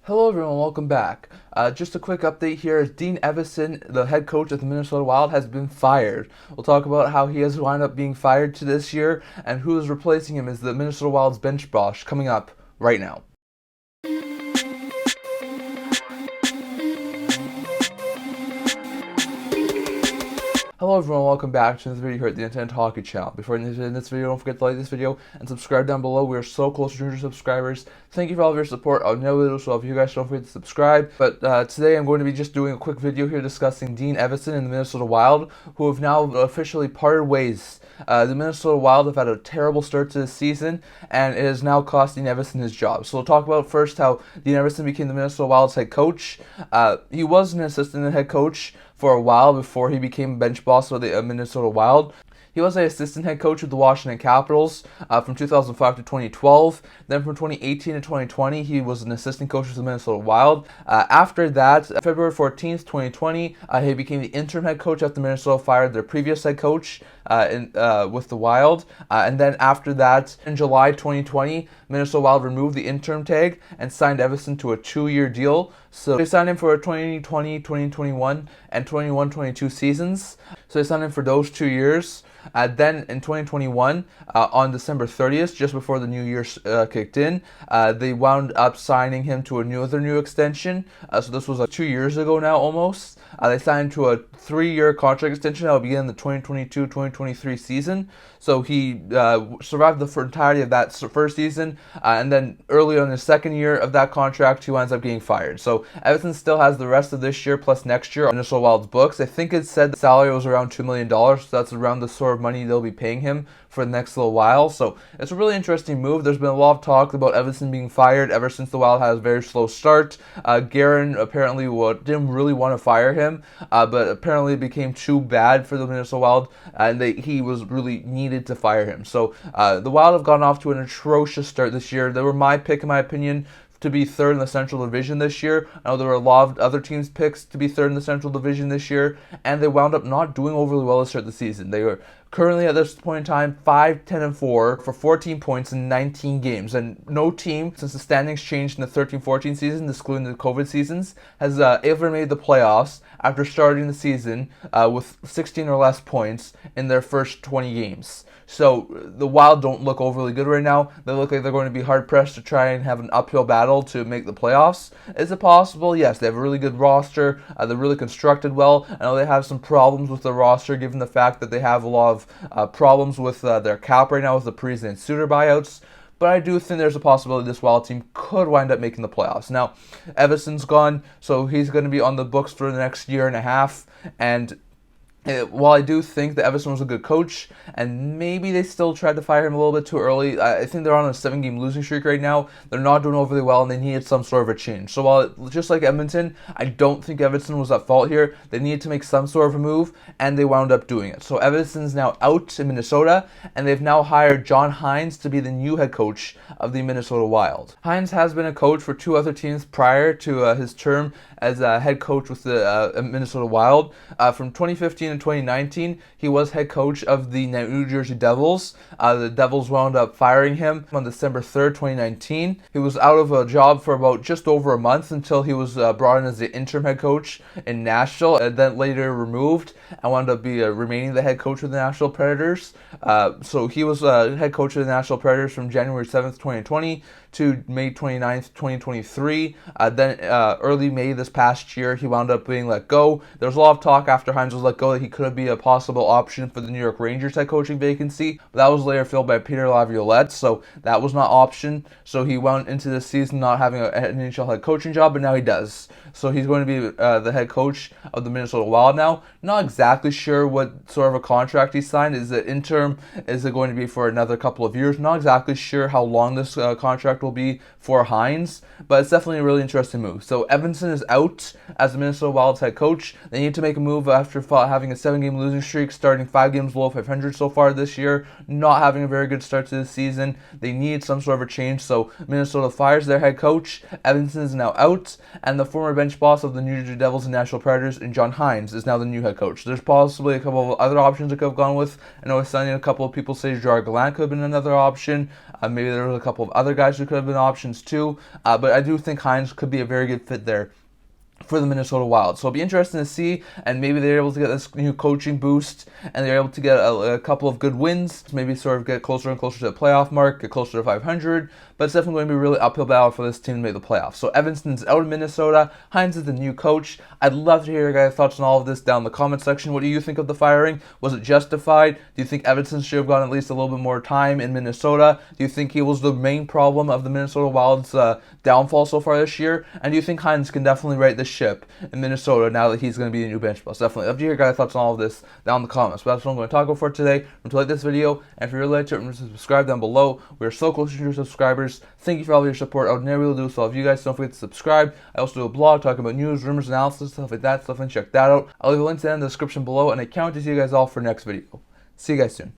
Hello everyone, welcome back. Just a quick update here. Dean Evason, the head coach of the Minnesota Wild, has been fired. We'll talk about how he has wound up being fired to this year and who is replacing him as the Minnesota Wild's bench boss coming up right now. Hello everyone, welcome back to this video here at the Internet Hockey Channel. Before ending this video, don't forget to like this video and subscribe down below. We are so close to 200 subscribers. Thank you for all of your support on no video, so if you guys don't forget to subscribe. But today I'm going to be just doing a quick video here discussing Dean Evason and the Minnesota Wild, who have now officially parted ways. The Minnesota Wild have had a terrible start to this season, and it is now costing Evason his job. So we'll talk about first how Dean Evason became the Minnesota Wild's head coach. He was an assistant head coach for a while before he became bench boss of the Minnesota Wild. He was an assistant head coach with the Washington Capitals from 2005 to 2012. Then from 2018 to 2020, he was an assistant coach with the Minnesota Wild. After that, February 14th, 2020, he became the interim head coach after Minnesota fired their previous head coach with the Wild. And then after that, in July 2020, Minnesota Wild removed the interim tag and signed Evason to a 2-year deal. So they signed him for 2020, 2021, and 21-22 seasons. So they signed him for those 2 years. Then in 2021, on December 30th, just before the new year kicked in, they wound up signing him to another new extension. So this was 2 years ago now almost. They signed to a 3-year contract extension that will begin the 2022-2023 season. So he survived the entirety of that first season, and then early on in the second year of that contract, he winds up getting fired. So Evason still has the rest of this year plus next year on Minnesota Wild's books. I think it said the salary was around $2 million, so that's around the sort of money they'll be paying him for the next little while. So it's a really interesting move. There's been a lot of talk about Evason being fired ever since the Wild had a very slow start. Guerin apparently didn't really want to fire him, but apparently it became too bad for the Minnesota Wild, and he was really needed to fire him. So the Wild have gone off to an atrocious start this year. They were my pick, in my opinion, to be third in the Central Division this year. I know there were a lot of other teams' picks to be third in the Central Division this year, and they wound up not doing overly well to start the season. They were currently at this point in time 5-10-4 for 14 points in 19 games, and no team since the standings changed in the 13-14 season, excluding the COVID seasons, has ever made the playoffs after starting the season with 16 or less points in their first 20 games. So the Wild don't look overly good right now. They look like they're going to be hard-pressed to try and have an uphill battle to make the playoffs. Is it possible? Yes, they have a really good roster. They're really constructed well. I know they have some problems with the roster given the fact that they have a lot of problems with their cap right now with the Parise and Suter buyouts. But I do think there's a possibility this Wild team could wind up making the playoffs. Now, Evason's gone, so he's going to be on the books for the next year and a half. And while I do think that Evason was a good coach, and maybe they still tried to fire him a little bit too early, I think they're on a 7-game losing streak right now. They're not doing overly well, and they needed some sort of a change. So while, just like Edmonton, I don't think Evason was at fault here. They needed to make some sort of a move, and they wound up doing it. So Evason's now out in Minnesota, and they've now hired John Hynes to be the new head coach of the Minnesota Wild. Hynes has been a coach for 2 other teams prior to his term as a head coach with the Minnesota Wild. From 2015 to 2019, he was head coach of the New Jersey Devils. The Devils wound up firing him on December 3rd, 2019. He was out of a job for about just over a month until he was brought in as the interim head coach in Nashville, and then later removed and wound up remaining the head coach of the Nashville Predators. So he was head coach of the Nashville Predators from January 7th, 2020 to May 29th, 2023. Then early May this past year, he wound up being let go. There was a lot of talk after Hynes was let go that he could be a possible option for the New York Rangers head coaching vacancy, but that was later filled by Peter Laviolette, so that was not option. So he went into this season not having an NHL head coaching job, but now he does. So he's going to be the head coach of the Minnesota Wild now. Not exactly sure what sort of a contract he signed. Is it interim? Is it going to be for another couple of years? Not exactly sure how long this contract will be for Hynes, but it's definitely a really interesting move. So Evason is out as the Minnesota Wild's head coach. They need to make a move after having a 7-game losing streak, starting 5 games below 500 so far this year, not having a very good start to the season. They need some sort of a change, so Minnesota fires their head coach. Evason is now out, and the former bench boss of the New Jersey Devils and Nashville Predators, and John Hynes, is now the new head coach. There's possibly a couple of other options I could have gone with. I know I was a couple of people say Gerard Gallant could have been another option. Maybe there was a couple of other guys who could could have been options too, but I do think Hynes could be a very good fit there for the Minnesota Wild. So it'll be interesting to see, and maybe they're able to get this new coaching boost, and they're able to get a couple of good wins, maybe sort of get closer and closer to the playoff mark, get closer to 500, but it's definitely going to be a really uphill battle for this team to make the playoffs. So Evason's out of Minnesota, Hynes is the new coach. I'd love to hear your guys' thoughts on all of this down in the comment section. What do you think of the firing? Was it justified? Do you think Evason should have gotten at least a little bit more time in Minnesota? Do you think he was the main problem of the Minnesota Wild's downfall so far this year? And do you think Hynes can definitely right the ship in Minnesota now that he's going to be the new bench boss? Definitely love to hear your guys' thoughts on all of this down in the comments. But that's what I'm going to talk about for today. Remember to like this video, and if you really liked it, remember to subscribe down below. We are so close to 200 subscribers. Thank you for all of your support. I would never be able to do so. If you guys don't forget to subscribe. I also do a blog talking about news, rumors, analysis, stuff like that. Stuff, and check that out. I'll leave a link to that in the description below, and I can't wait to see you guys all for next video. See you guys soon.